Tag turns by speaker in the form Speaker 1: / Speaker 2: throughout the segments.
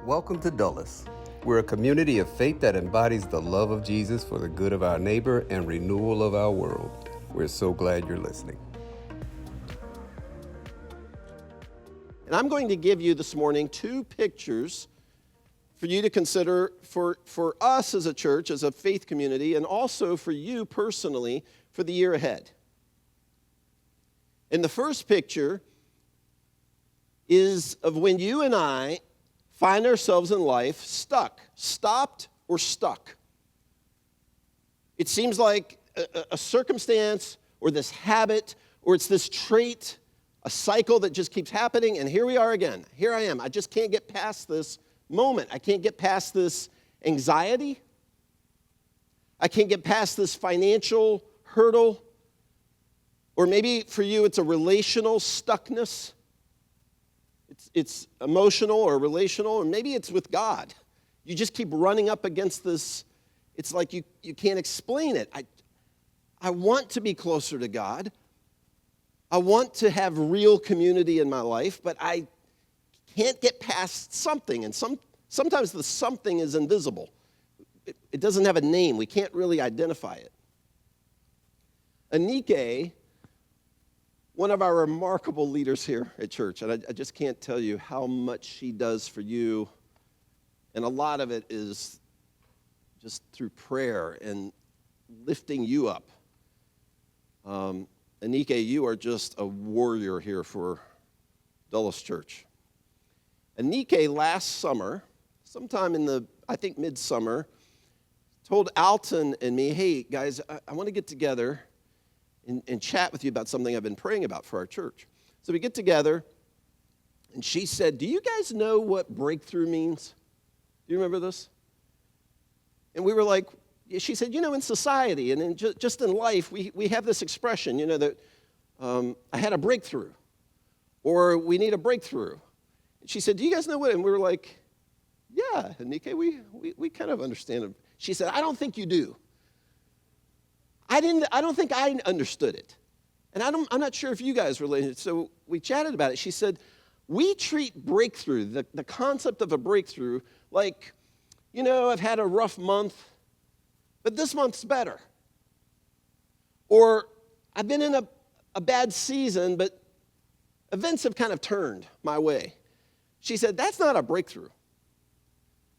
Speaker 1: Welcome to Dulles. We're a community of faith that embodies the love of Jesus for the good of our neighbor and renewal of our world. We're so glad you're listening.
Speaker 2: And I'm going to give you this morning two pictures for you to consider for us as a church, as a faith community, and also for you personally for the year ahead. And the first picture is of when you and I find ourselves in life stopped or stuck. It seems like a circumstance or this habit or it's this trait, a cycle that just keeps happening, and here we are again. Here I am. I just can't get past this moment. I can't get past this anxiety. I can't get past this financial hurdle. Or maybe for you it's a relational stuckness. It's emotional or relational, or maybe it's with God. You just keep running up against this. It's like you can't explain it. I want to be closer to God. I want to have real community in my life, but I can't get past something. And sometimes the something is invisible. It doesn't have a name. We can't really identify it. Anike, one of our remarkable leaders here at church, and I just can't tell you how much she does for you, and a lot of it is just through prayer and lifting you up. Anike, you are just a warrior here for Dulles Church. Anike last summer, sometime in I think midsummer, told Alton and me, hey guys, I want to get together and chat with you about something I've been praying about for our church. So we get together, and she said, do you guys know what breakthrough means? Do you remember this? And we were like, she said, in society and just in life, we have this expression, that I had a breakthrough, or we need a breakthrough. And she said, do you guys know what? And we were like, yeah, Anike, we kind of understand it. She said, I don't think you do. I don't think I understood it. And I'm not sure if you guys related. So we chatted about it. She said, we treat breakthrough, the concept of a breakthrough, like, I've had a rough month, but this month's better. Or I've been in a bad season, but events have kind of turned my way. She said, that's not a breakthrough.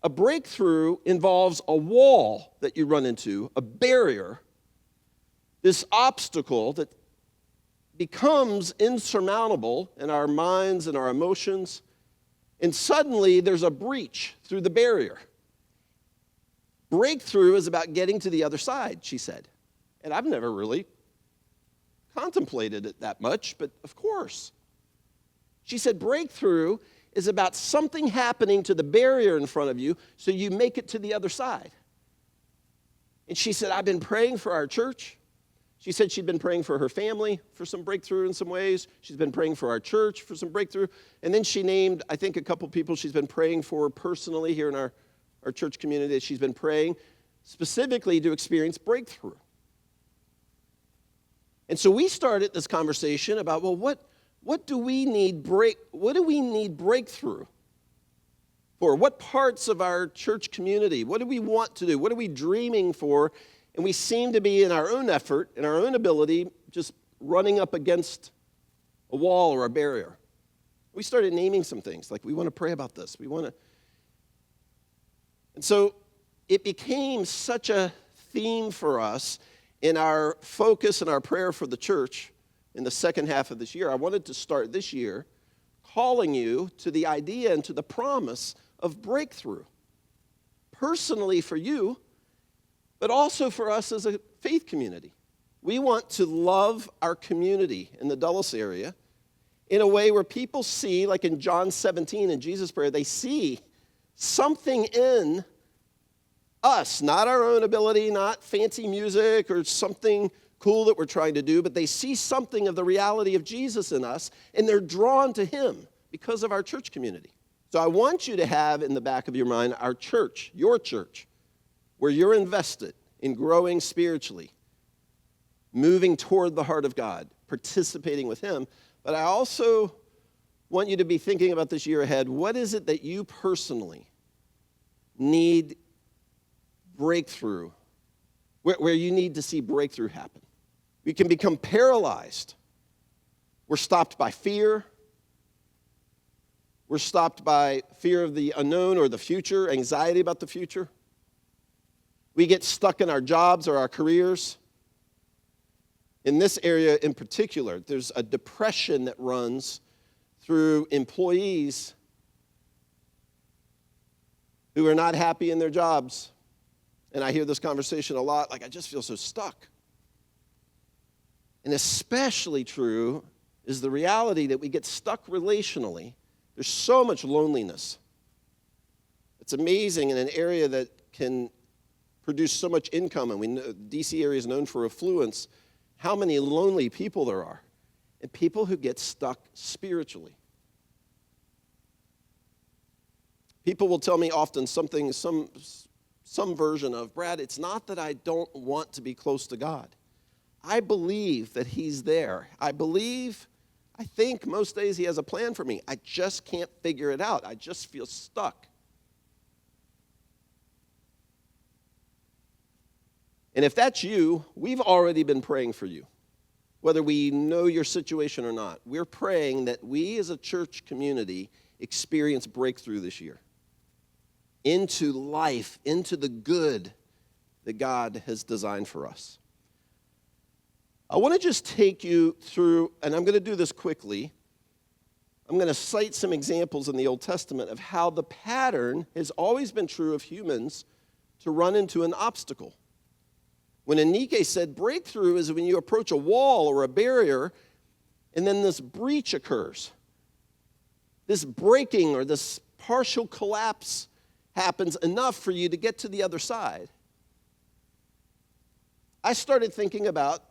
Speaker 2: A breakthrough involves a wall that you run into, a barrier, this obstacle that becomes insurmountable in our minds and our emotions, and suddenly there's a breach through the barrier. Breakthrough is about getting to the other side, she said. And I've never really contemplated it that much, but of course. She said breakthrough is about something happening to the barrier in front of you so you make it to the other side. And she said, I've been praying for our church. She said she'd been praying for her family for some breakthrough in some ways. She's been praying for our church for some breakthrough. And then she named, I think, a couple people she's been praying for personally here in our church community that she's been praying specifically to experience breakthrough. And so we started this conversation about, well, what do we need breakthrough for? What parts of our church community? What do we want to do? What are we dreaming for? And we seem to be, in our own effort, in our own ability, just running up against a wall or a barrier. We started naming some things, like we want to pray about this. And so it became such a theme for us in our focus and our prayer for the church in the second half of this year. I wanted to start this year calling you to the idea and to the promise of breakthrough. Personally for you, but also for us as a faith community. We want to love our community in the Dulles area in a way where people see, like in John 17 in Jesus' prayer, they see something in us, not our own ability, not fancy music or something cool that we're trying to do, but they see something of the reality of Jesus in us, and they're drawn to him because of our church community. So I want you to have in the back of your mind our church, your church, where you're invested in growing spiritually, moving toward the heart of God, participating with him. But I also want you to be thinking about this year ahead. What is it that you personally need breakthrough, where you need to see breakthrough happen. We can become paralyzed. We're stopped by fear. We're stopped by fear of the unknown or the future, anxiety about the future. We get stuck in our jobs or our careers. In this area in particular, there's a depression that runs through employees who are not happy in their jobs. And I hear this conversation a lot, like, I just feel so stuck. And especially true is the reality that we get stuck relationally. There's so much loneliness. It's amazing in an area that can produce so much income, and we know D.C. area is known for affluence, how many lonely people there are, and people who get stuck spiritually. People will tell me often some version of, Brad, it's not that I don't want to be close to God. I believe that he's there. I think most days he has a plan for me. I just can't figure it out. I just feel stuck. And if that's you, we've already been praying for you. Whether we know your situation or not, we're praying that we as a church community experience breakthrough this year into life, into the good that God has designed for us. I want to just take you through, and I'm going to do this quickly. I'm going to cite some examples in the Old Testament of how the pattern has always been true of humans to run into an obstacle. When Enrique said breakthrough is when you approach a wall or a barrier, and then this breach occurs. This breaking or this partial collapse happens enough for you to get to the other side. I started thinking about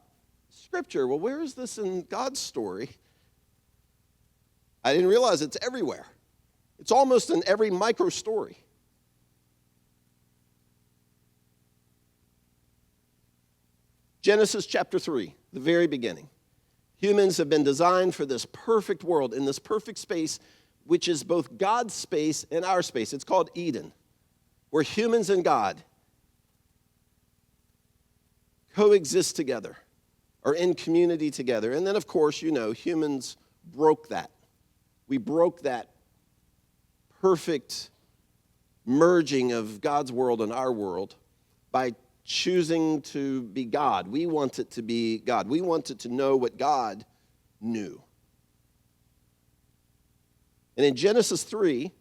Speaker 2: Scripture. Well, where is this in God's story? I didn't realize it's everywhere. It's almost in every micro story. Genesis chapter 3, the very beginning. Humans have been designed for this perfect world, in this perfect space, which is both God's space and our space. It's called Eden, where humans and God coexist together, are in community together. And then, of course, humans broke that. We broke that perfect merging of God's world and our world by choosing to be God. We want it to be God. We want it to know what God knew. And in Genesis 3,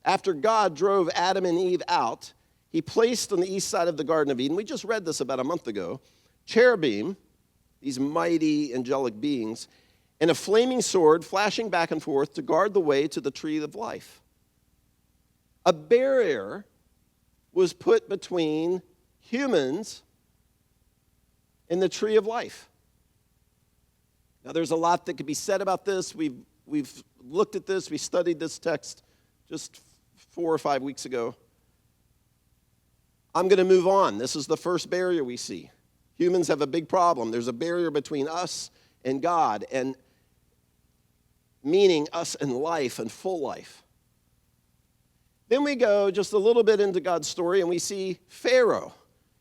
Speaker 2: after God drove Adam and Eve out, he placed on the east side of the Garden of Eden, we just read this about a month ago, cherubim, these mighty angelic beings, and a flaming sword flashing back and forth to guard the way to the tree of life. A barrier was put between humans and the tree of life. Now, there's a lot that could be said about this. We've looked at this. We studied this text just 4 or 5 weeks ago. I'm going to move on. This is the first barrier we see. Humans have a big problem. There's a barrier between us and God, and meaning us and life and full life. Then we go just a little bit into God's story, and we see Pharaoh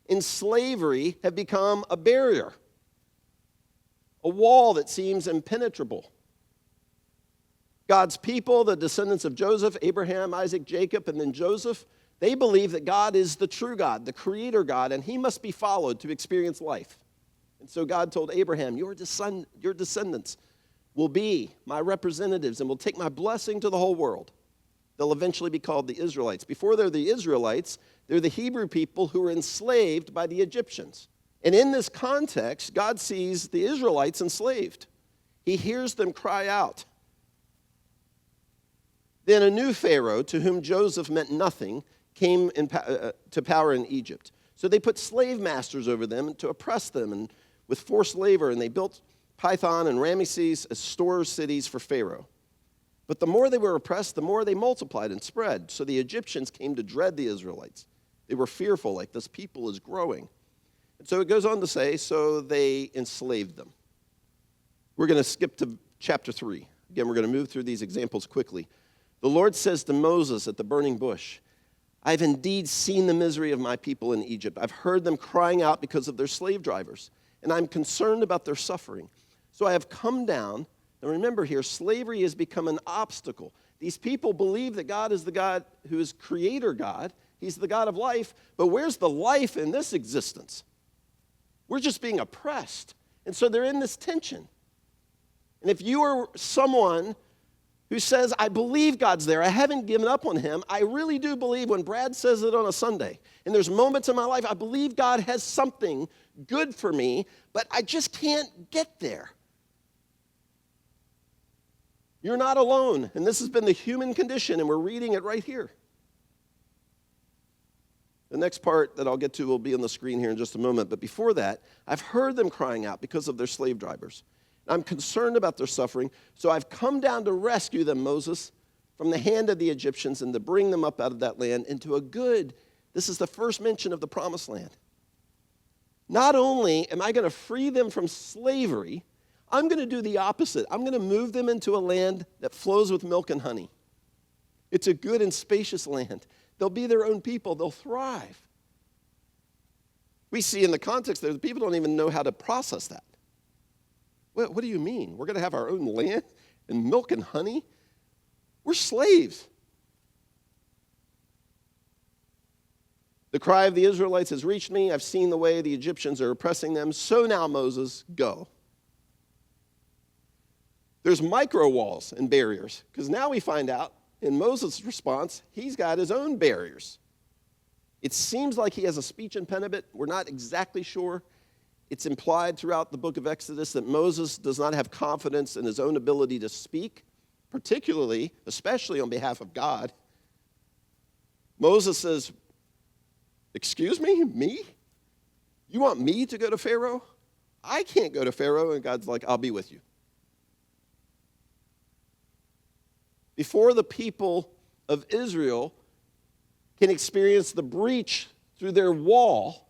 Speaker 2: in slavery have become a barrier, a wall that seems impenetrable. God's people, the descendants of Joseph, Abraham, Isaac, Jacob, and then Joseph, they believe that God is the true God, the creator God, and he must be followed to experience life. And so God told Abraham, your descendants will be my representatives and will take my blessing to the whole world. They'll eventually be called the Israelites. Before they're the Israelites, they're the Hebrew people who were enslaved by the Egyptians. And in this context, God sees the Israelites enslaved. He hears them cry out. Then a new Pharaoh, to whom Joseph meant nothing, came to power in Egypt. So they put slave masters over them to oppress them and with forced labor, and they built Pithom and Ramesses as store cities for Pharaoh. But the more they were oppressed, the more they multiplied and spread. So the Egyptians came to dread the Israelites. They were fearful, like this people is growing. And so it goes on to say, so they enslaved them. We're going to skip to chapter 3. Again, we're going to move through these examples quickly. The Lord says to Moses at the burning bush, I've indeed seen the misery of my people in Egypt. I've heard them crying out because of their slave drivers, and I'm concerned about their suffering. So I have come down, and remember here, slavery has become an obstacle. These people believe that God is the God who is creator God. He's the God of life, but where's the life in this existence? We're just being oppressed, and so they're in this tension. And if you are someone who says, I believe God's there, I haven't given up on him, I really do believe when Brad says it on a Sunday, and there's moments in my life, I believe God has something good for me, but I just can't get there. You're not alone, and this has been the human condition, and we're reading it right here. The next part that I'll get to will be on the screen here in just a moment, but before that, I've heard them crying out because of their slave drivers. I'm concerned about their suffering, so I've come down to rescue them, Moses, from the hand of the Egyptians and to bring them up out of that land into a good, this is the first mention of the promised land. Not only am I going to free them from slavery, I'm going to do the opposite. I'm going to move them into a land that flows with milk and honey. It's a good and spacious land. They'll be their own people. They'll thrive. We see in the context there, the people don't even know how to process that. What do you mean? We're going to have our own land and milk and honey? We're slaves. The cry of the Israelites has reached me. I've seen the way the Egyptians are oppressing them. So now, Moses, go. There's micro walls and barriers, because now we find out in Moses' response, he's got his own barriers. It seems like he has a speech impediment. We're not exactly sure. It's implied throughout the book of Exodus that Moses does not have confidence in his own ability to speak, particularly, especially on behalf of God. Moses says, excuse me, me? You want me to go to Pharaoh? I can't go to Pharaoh. And God's like, I'll be with you. Before the people of Israel can experience the breach through their wall,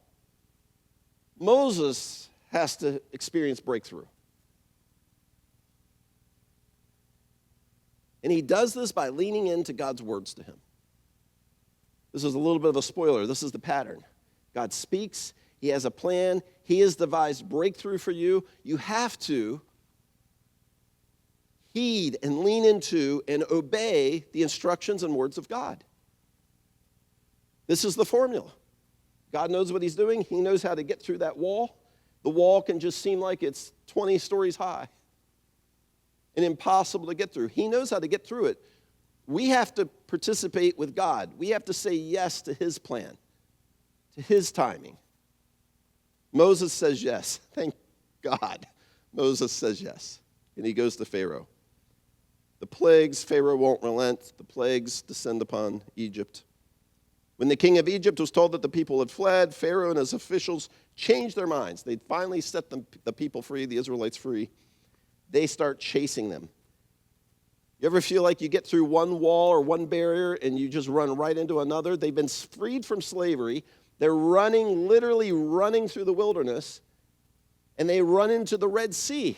Speaker 2: Moses has to experience breakthrough. And he does this by leaning into God's words to him. This is a little bit of a spoiler. This is the pattern. God speaks. He has a plan. He has devised breakthrough for you. You have to heed and lean into and obey the instructions and words of God. This is the formula. God knows what he's doing. He knows how to get through that wall. The wall can just seem like it's 20 stories high and impossible to get through. He knows how to get through it. We have to participate with God. We have to say yes to his plan, to his timing. Moses says yes. Thank God. Moses says yes. And he goes to Pharaoh. The plagues, Pharaoh won't relent. The plagues descend upon Egypt. When the king of Egypt was told that the people had fled, Pharaoh and his officials changed their minds. They'd finally set the people free, the Israelites free. They start chasing them. You ever feel like you get through one wall or one barrier and you just run right into another? They've been freed from slavery. They're running, literally running through the wilderness, and they run into the Red Sea.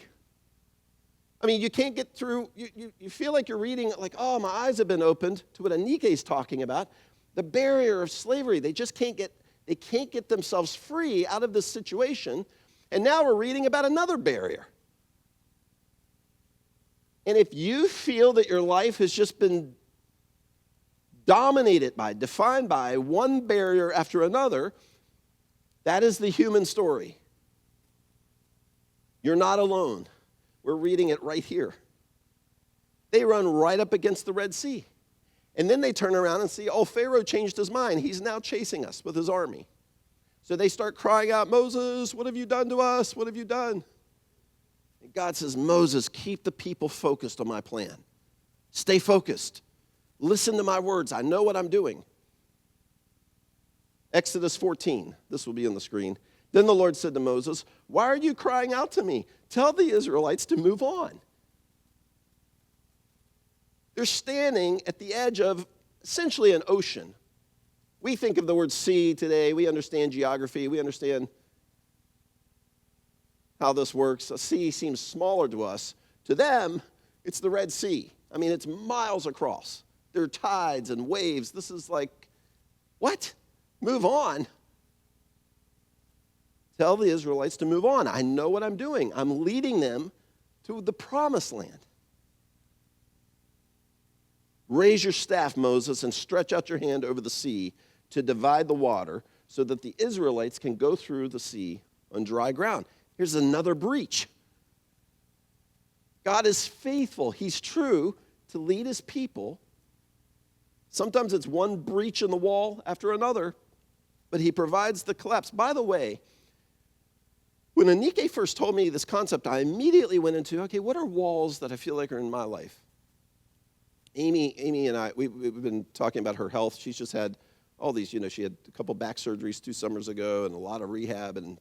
Speaker 2: I mean, you can't get through, you feel like you're reading like, oh, my eyes have been opened to what Anike's talking about. The barrier of slavery, they can't get themselves free out of this situation. And now we're reading about another barrier. And if you feel that your life has just been defined by one barrier after another, that is the human story. You're not alone. We're reading it right here. They run right up against the Red Sea. And then they turn around and see, oh, Pharaoh changed his mind. He's now chasing us with his army. So they start crying out, Moses, what have you done to us? What have you done? And God says, Moses, keep the people focused on my plan. Stay focused. Listen to my words. I know what I'm doing. Exodus 14. This will be on the screen. Then the Lord said to Moses, why are you crying out to me? Tell the Israelites to move on. They're standing at the edge of essentially an ocean. We think of the word sea today. We understand geography. We understand how this works. A sea seems smaller to us. To them, it's the Red Sea. I mean, it's miles across. There are tides and waves. This is like What? Move on? Tell the Israelites to move on. I know what I'm doing. I'm leading them to the promised land. Raise your staff, Moses, and stretch out your hand over the sea to divide the water so that the Israelites can go through the sea on dry ground. Here's another breach. God is faithful. He's true to lead his people. Sometimes it's one breach in the wall after another, but he provides the collapse. By the way, when Anike first told me this concept, I immediately went into, okay, what are walls that I feel like are in my life? Amy and I, we've been talking about her health. She's just had all these, she had a couple back surgeries 2 summers ago and a lot of rehab, and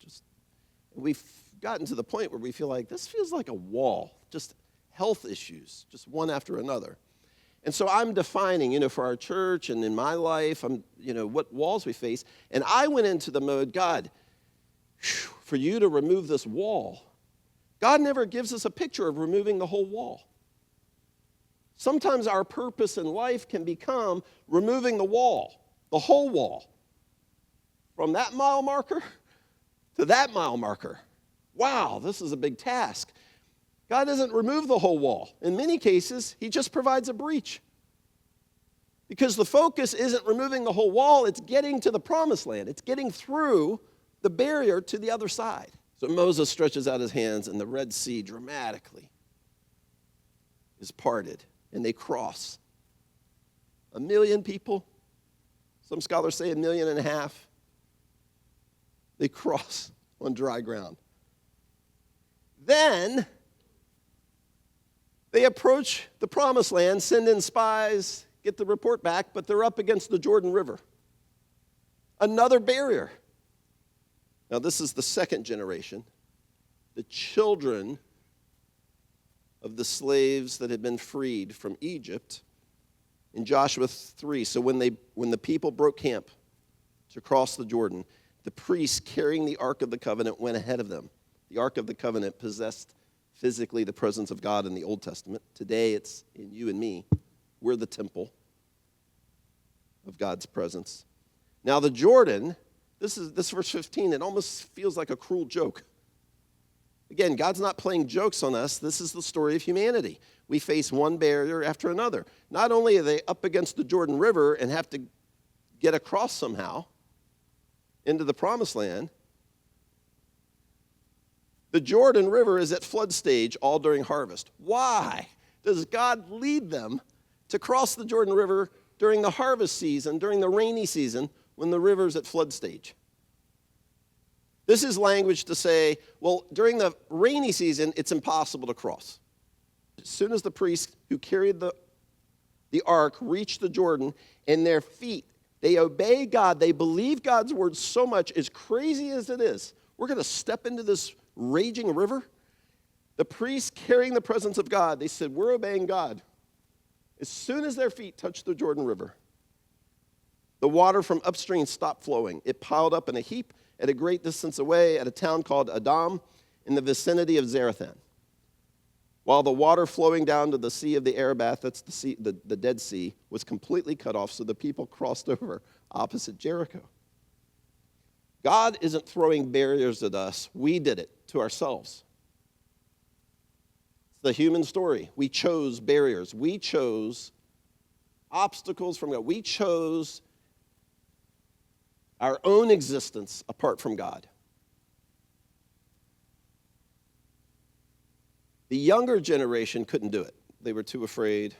Speaker 2: we've gotten to the point where we feel like this feels like a wall, just health issues, just one after another. And so I'm defining, for our church and in my life, what walls we face. And I went into the mode, God, for you to remove this wall. God never gives us a picture of removing the whole wall. Sometimes our purpose in life can become removing the wall, the whole wall, from that mile marker to that mile marker. Wow, this is a big task. God doesn't remove the whole wall. In many cases, he just provides a breach. Because the focus isn't removing the whole wall, it's getting to the promised land. It's getting through the barrier to the other side. So Moses stretches out his hands, and the Red Sea dramatically is parted, and they cross. 1 million people, some scholars say 1.5 million, they cross on dry ground. Then they approach the promised land, send in spies, get the report back, but they're up against the Jordan River. Another barrier. Now, this is the second generation, the children of the slaves that had been freed from Egypt in Joshua 3. So when the people broke camp to cross the Jordan, the priests carrying the Ark of the Covenant went ahead of them. The Ark of the Covenant possessed physically the presence of God in the Old Testament. Today it's in you and me. We're the temple of God's presence. Now the Jordan, this verse 15, it almost feels like a cruel joke. Again, God's not playing jokes on us. This is the story of humanity. We face one barrier after another. Not only are they up against the Jordan River and have to get across somehow into the promised land, the Jordan River is at flood stage all during harvest. Why does God lead them to cross the Jordan River during the harvest season, during the rainy season, when the river's at flood stage? This is language to say, well, during the rainy season, it's impossible to cross. As soon as the priests who carried the ark reach the Jordan, and their feet, they obey God, they believe God's word so much, as crazy as it is, we're going to step into this raging river. The priests carrying the presence of God, they said, we're obeying God. As soon as their feet touched the Jordan River, the water from upstream stopped flowing. It piled up in a heap at a great distance away at a town called Adam in the vicinity of Zarethan. While the water flowing down to the Sea of the Arabath, that's the Dead Sea, was completely cut off, so the people crossed over opposite Jericho. God isn't throwing barriers at us. We did it to ourselves. It's the human story. We chose barriers. We chose obstacles from God. We chose our own existence apart from God. The younger generation couldn't do it. They were too afraid.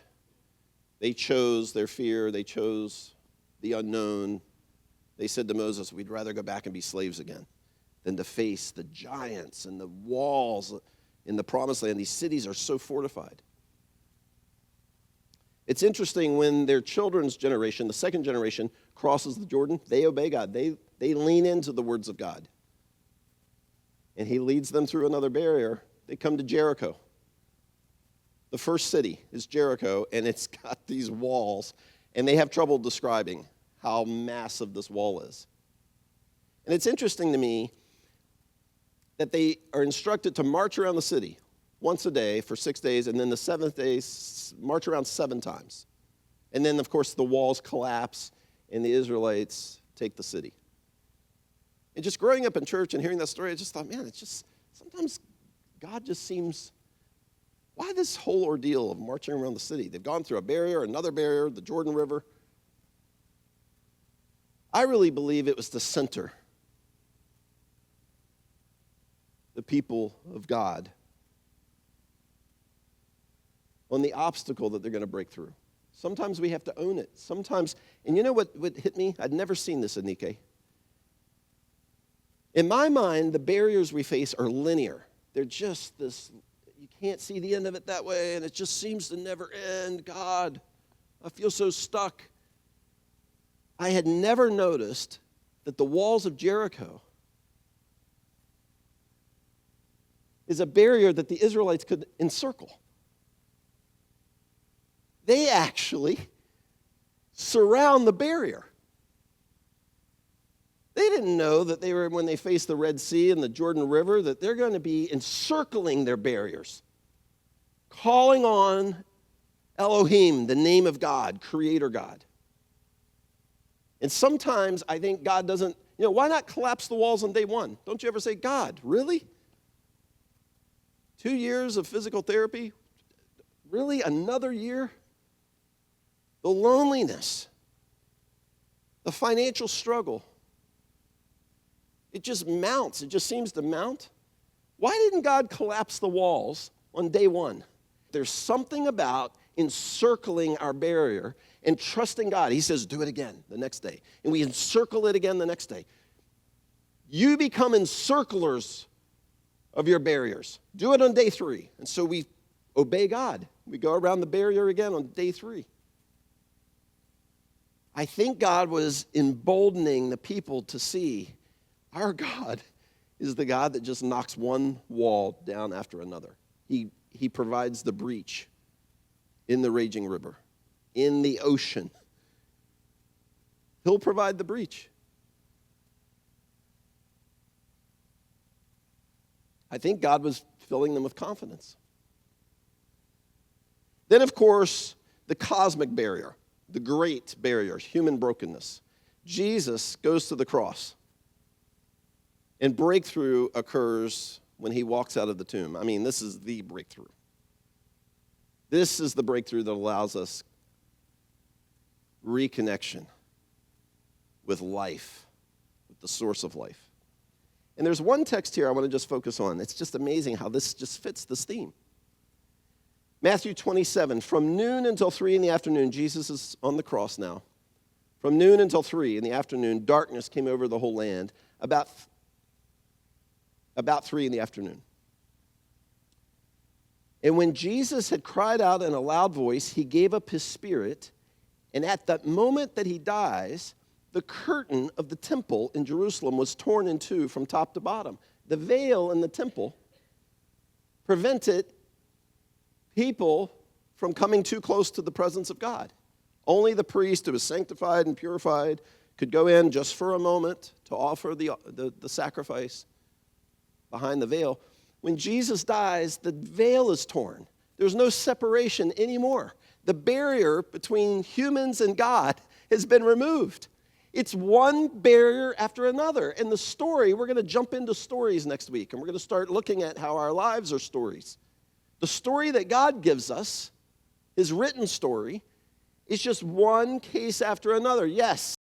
Speaker 2: They chose their fear. They chose the unknown. They said to Moses, we'd rather go back and be slaves again than to face the giants and the walls in the promised land. These cities are so fortified. It's interesting when their children's generation, the second generation, crosses the Jordan, they obey God. They lean into the words of God. And he leads them through another barrier. They come to Jericho. The first city is Jericho, and it's got these walls, and they have trouble describing how massive this wall is. And it's interesting to me that they are instructed to march around the city once a day for 6 days, and then the seventh day, march around 7 times. And then, of course, the walls collapse, and the Israelites take the city. And just growing up in church and hearing that story, I just thought, man, it's just, sometimes God just seems, why this whole ordeal of marching around the city? They've gone through a barrier, another barrier, the Jordan River. I really believe it was to center the people of God on the obstacle that they're going to break through. Sometimes we have to own it. Sometimes, and you know what hit me? I'd never seen this in Nikkei. In my mind, the barriers we face are linear. They're just this, you can't see the end of it that way, and it just seems to never end. God, I feel so stuck. I had never noticed that the walls of Jericho is a barrier that the Israelites could encircle. They actually surround the barrier. They didn't know that they were, when they faced the Red Sea and the Jordan River, that they're going to be encircling their barriers, calling on Elohim, the name of God, Creator God. And sometimes I think God doesn't, why not collapse the walls on day one? Don't you ever say, God, really? 2 years of physical therapy? Really? Another year? The loneliness, the financial struggle. It just mounts. It just seems to mount. Why didn't God collapse the walls on day one? There's something about encircling our barrier and trusting God. He says, do it again the next day. And we encircle it again the next day. You become encirclers of your barriers. Do it on day 3. And so we obey God. We go around the barrier again on day 3. I think God was emboldening the people to see our God is the God that just knocks one wall down after another. He provides the breach in the raging river, in the ocean. He'll provide the breach. I think God was filling them with confidence. Then, of course, the cosmic barrier, the great barrier, human brokenness. Jesus goes to the cross, and breakthrough occurs when he walks out of the tomb. I mean, this is the breakthrough. This is the breakthrough that allows us reconnection with life, with the source of life. And there's one text here I want to just focus on. It's just amazing how this just fits this theme. Matthew 27, from noon until 3 in the afternoon, Jesus is on the cross now. From noon until 3 in the afternoon, darkness came over the whole land. About 3 in the afternoon. And when Jesus had cried out in a loud voice, he gave up his spirit. And at that moment that he dies, the curtain of the temple in Jerusalem was torn in two from top to bottom. The veil in the temple prevented people from coming too close to the presence of God. Only the priest who was sanctified and purified could go in just for a moment to offer the sacrifice behind the veil. When Jesus dies, the veil is torn. There's no separation anymore. The barrier between humans and God has been removed. It's one barrier after another. And the story, we're going to jump into stories next week, and we're going to start looking at how our lives are stories. The story that God gives us, his written story, is just one case after another. Yes,